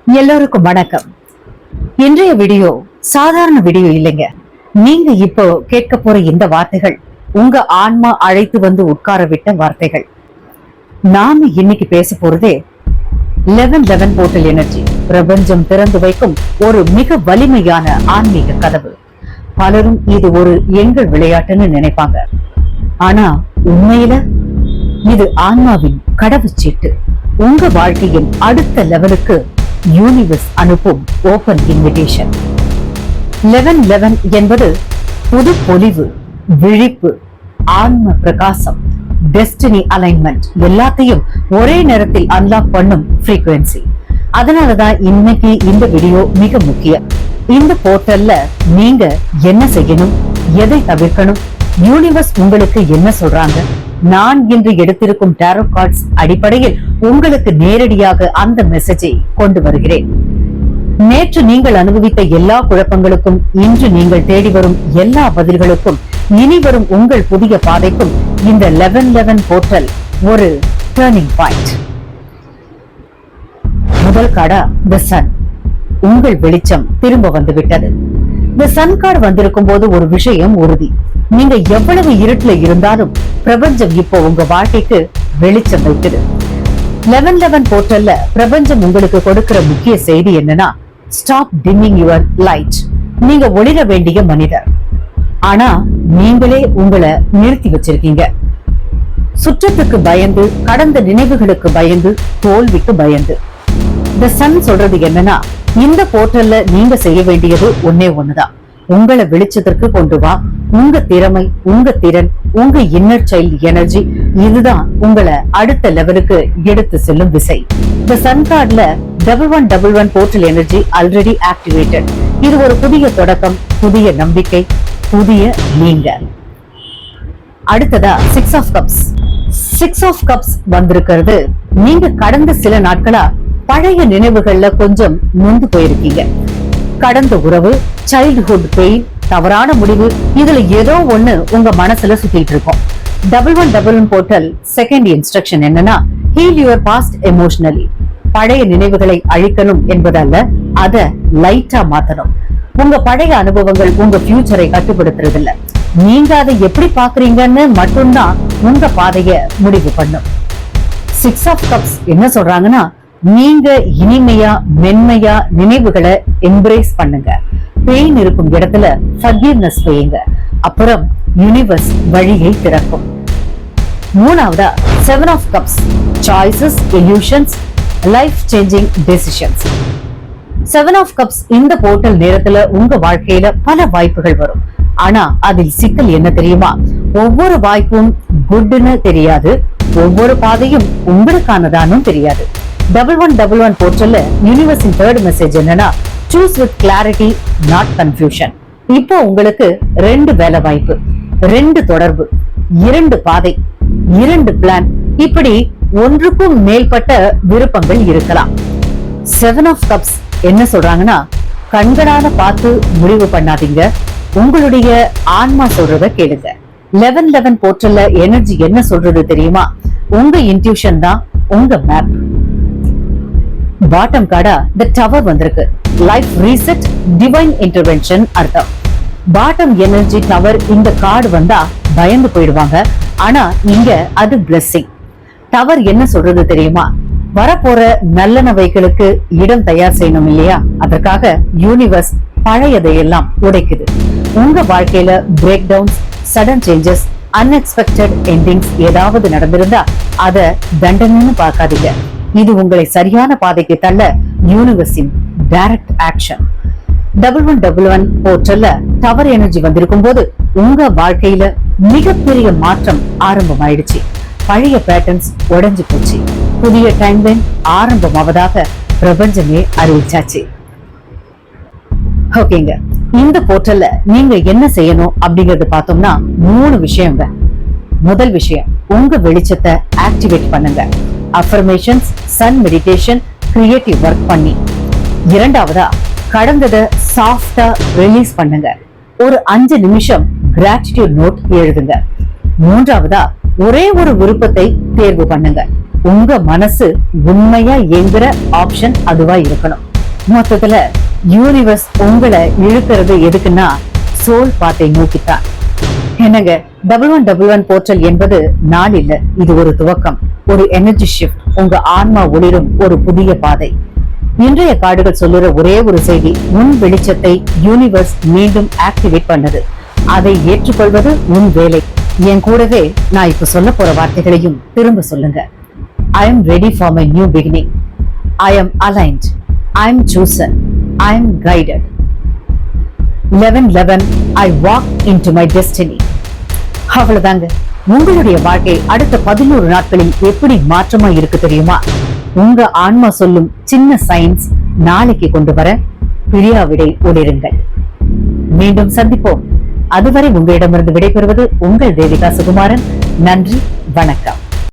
எல்லோருக்கும் வணக்கம். இன்றைய வீடியோ சாதாரண வீடியோ இல்லைங்க. நீங்க இப்போ கேட்க போற இந்த வார்த்தைகள் உங்க ஆன்மா அழைத்து வந்து உட்கார விட்ட வார்த்தைகள். நாம இன்னைக்கு பேச போறதே 1111 போர்ட்டல் எனர்ஜி. பிரபஞ்சம் திறந்து வைக்கும் ஒரு மிக வலிமையான ஆன்மீக கதவு. பலரும் இது ஒரு எங்கள் விளையாட்டுன்னு நினைப்பாங்க. ஆனா உண்மையில இது ஆன்மாவின் கடவுச்சீட்டு. உங்க வாழ்க்கையின் அடுத்த லெவலுக்கு யூனிவர்ஸ் அனுப்பும் ஓபன் இன்விடேஷன். 1111 என்பது புது பொலிவு, விழிப்பு, ஆன்ம பிரகாசம், டெஸ்டினி அலைன்மெண்ட் எல்லாத்தையும் ஒரே நேரத்தில் அன்லாக் பண்ணும் ஃப்ரீக்வன்சி. அதனாலதான் இன்னைக்கு இந்த வீடியோ மிக முக்கியம். இந்த போர்ட்டல்ல நீங்க என்ன செய்யணும், எதை தவிர்க்கணும், யூனிவர்ஸ் உங்களுக்கு என்ன சொல்றாங்க, நான் இன்று எடுத்திருக்கும் டாரோ கார்ட்ஸ் அடிப்படையில் உங்களுக்கு நேரடியாக அந்த மெசேஜை கொண்டு வருகிறேன். நேற்று நீங்கள் அனுபவித்த எல்லா குழப்பங்களுக்கும், இன்று நீங்கள் தேடி வரும் எல்லா பதில்களுக்கும், இனி வரும் உங்கள் புதிய பாதைக்கும் இந்த 1111 போர்ட்டல் ஒரு டர்னிங் பாயிண்ட். முதல் கார்டா தி சன். உங்கள் வெளிச்சம் திரும்ப வந்து விட்டது. இந்த சன் கார்டு வந்திருக்கும் போது ஒரு விஷயம் உறுதி. நீங்க எவ்வளவு இருட்டுல இருந்தாலும் பிரபஞ்சம் இப்போ உங்க வாழ்க்கைக்கு வெளிச்சம் வைக்குது. 1111 போர்ட்டல்ல பிரபஞ்சம் உங்களுக்கு கொடுக்கிற முக்கிய செய்தி என்னன்னா, ஸ்டாப் டிம்மிங் யுவர் லைட். நீங்க ஒளிர வேண்டிய மனிதர், ஆனா நீங்களே உங்களை நிறுத்தி வச்சிருக்கீங்க. சுற்றத்துக்கு பயந்து, கடந்த நினைவுகளுக்கு பயந்து, தோல்விக்கு பயந்து. இந்த சன் சொல்றது என்னன்னா, இந்த போர்ட்டல்ல நீங்க செய்ய வேண்டியது ஒண்ணுதான். உங்களை வெளிச்சத்திற்கு கொண்டு வா. உங்க திறமை, உங்க திறன், உங்க இன்னர் சைல்ட் எனர்ஜி, இதுதான் உங்களை அடுத்த லெவலுக்கு எடுத்து செல்லும் விசை. இந்த சன் கார்டுல 1111 போர்ட்டல் எனர்ஜி ஆல்ரெடி ஆக்டிவேட்டட். இது ஒரு புதிய தொடக்கம், புதிய நம்பிக்கை, புதிய நீங்க. அடுத்ததா 6 ஆஃப் கப்ஸ். 6 ஆஃப் கப்ஸ் வந்திருக்கிறது. நீங்க கடந்த சில நாட்களா பழைய நினைவுகள்ல கொஞ்சம் நொந்து போயிருக்கீங்க. கடந்த உறவு, சைல்ட்ஹுட் பெயின், தவறான முடிவு, இதுல ஏதோ ஒண்ணு உங்க மனசுல சுத்திட்டு இருக்கும். 1111 போர்ட்டல் செகண்ட் இன்ஸ்ட்ரக்ஷன் என்னன்னா, ஹீல் யுவர் பாஸ்ட் எமோஷனலி. பழைய நினைவுகளை அழிக்கணும் என்பதல்ல, அத லைட்டா மாத்தணும். உங்க பழைய அனுபவங்கள் உங்க ஃபியூச்சரை கட்டுப்படுத்துறது இல்ல. நீங்க அதை எப்படி பாக்குறீங்கன்னு மட்டும்தான் உங்க பாதைய முடிவு பண்ணும். 6 ஆஃப் கப்ஸ் என்ன சொல்றாங்கன்னா, நீங்க இனிமையா, மென்மையா நினைவுகளை எம்ப்ரேஸ் பண்ணுங்க. பெயின் இருக்கும் இடத்துல ஃபர்கிவ்னஸ் வையுங்க. அப்புறம் யூனிவர்ஸ் வழியை திறக்கும். மூணாவதா 7 of cups. Choices, illusions, life changing decisions. 7 of cups இந்த போர்ட்டல் நேரத்துல உங்க வாழ்க்கையில பல வாய்ப்புகள் வரும். ஆனா அதில் சிக்கல் என்ன தெரியுமா? ஒவ்வொரு வாய்ப்பும் குட்னு தெரியாது, ஒவ்வொரு பாதையும் உங்களுக்கானதானும் தெரியாது. 1111 போர்ட்டல்ல யூனிவர்ஸின் தேர்ட் மெசேஜ் என்னன்னா, choose with clarity, not confusion. இப்போ உங்களுக்கு 2 வேலை வாய்ப்பு, 2 தொடர்பு, 2 பாதை, 2 பிளான், இப்படி ஒன்றுக்கும் மேற்பட்ட விருப்பங்கள் இருக்கலாம். 7 ஆஃப் கப்ஸ் என்ன சொல்றாங்கன்னா, கண்களால பார்த்து முடிவு பண்ணாதீங்க, உங்களுடைய ஆன்மா சொல்றத கேளுங்க. 1111 போர்ட்டல்ல எனர்ஜி என்ன சொல்றது தெரியுமா? உங்க இன்ட்யூஷன் தான் உங்க மேப். பாட்டம் கார்டா தி டவர் வந்திருக்கு. லைஃப் ரீசெட், டிவைன் இன்டர்வென்ஷன் அர்த்தம். பாட்டம் எனர்ஜி டவர் இந்த கார்டு வந்தா பயந்து போயிடுவாங்க. ஆனா இங்க அது பிளெஸிங். டவர் என்ன சொல்றது தெரியுமா? வரப்போற நல்லனவைகளுக்கு இடம் தயார் செய்யணும் இல்லையா? அதற்காக யூனிவர்ஸ் பழையதையெல்லாம் உடைக்குது. உங்க வாழ்க்கையில breakdowns, sudden changes, unexpected endings ஏதாவது நடந்திருந்தா அத தண்டனைன்னு பார்க்காதீங்க. இது உங்களை சரியான பாதைக்கு தள்ள யூனிவர்ஸின் டைரக்ட் ஆக்ஷன். 1111 போர்ட்டல்ல டவர் எனர்ஜி வந்திருக்கும் போது உங்க வாழ்க்கையில மிகப்பெரிய மாற்றம் ஆரம்பமாயிடுச்சு. பழைய பேட்டர்ன்ஸ் உடைஞ்சு போச்சு. புதிய டைம்லைன் ஆரம்பமாவதாக பிரபஞ்சமே அறிவிச்சாச்சு. ஓகேங்க, இந்த போர்ட்டல்ல நீங்க என்ன செய்யணும் அப்படிங்கறது பார்த்தோம்னா 3 விஷயங்க. முதல் விஷயம், உங்க வெளிச்சத்தை ஆக்டிவேட் பண்ணுங்க. Affirmations, sun meditation, creative work பண்ணி. இரண்டாவதா, கடந்ததை சாஃப்டா ரிலீஸ் பண்ணுங்க. ஒரு 5 நிமிஷம் கிராட்டிடியூட் நோட் எழுதுங்க. மூன்றாவதா, ஒரே ஒரு விருப்பத்தை தேர்வு பண்ணுங்க. உங்க மனசு உண்மையா இயங்குற ஆப்ஷன் அதுவா இருக்கணும். மொத்தத்துல யூனிவர்ஸ் உங்களை இழுக்கிறது எதுக்குன்னா சோல் பாத்தை நோக்கித்தான். என்னங்க, 1111 போர்ட்டல் என்பது நாள் இல்ல, இது ஒரு துவக்கம், ஒரு எனர்ஜி ஷிஃப்ட், உங்க ஆன்மா ஒளிரும் ஒரு புதிய பாதை. இன்றைய கார்டுகள் சொல்லுற ஒரே ஒரு செய்தி, உன் வெளிச்சத்தை யூனிவர்ஸ் மீண்டும் ஆக்டிவேட் பண்ணது. அதை ஏற்றுக்கொள்வது உன் வேலை. என் கூடவே நான் இப்ப சொல்ல போற வார்த்தைகளையும் திரும்ப சொல்லுங்க. I am ready for my new beginning. I am aligned. I am chosen. I am guided. 1111 I walk into my destiny. அவ்வளவுதாங்க. உங்களுடைய வாழ்க்கை அடுத்த 11 நாட்களில் எப்படி மாற்றமா இருக்கு தெரியுமா? உங்க ஆன்மா சொல்லும் சின்ன சயின்ஸ் நாளைக்கு கொண்டு வர பிரியாவிடை ஒளிருங்கள். மீண்டும் சந்திப்போம். அதுவரை உங்களிடமிருந்து விடைபெறுவது உங்கள் தேவிகா சுகுமாரன். நன்றி, வணக்கம்.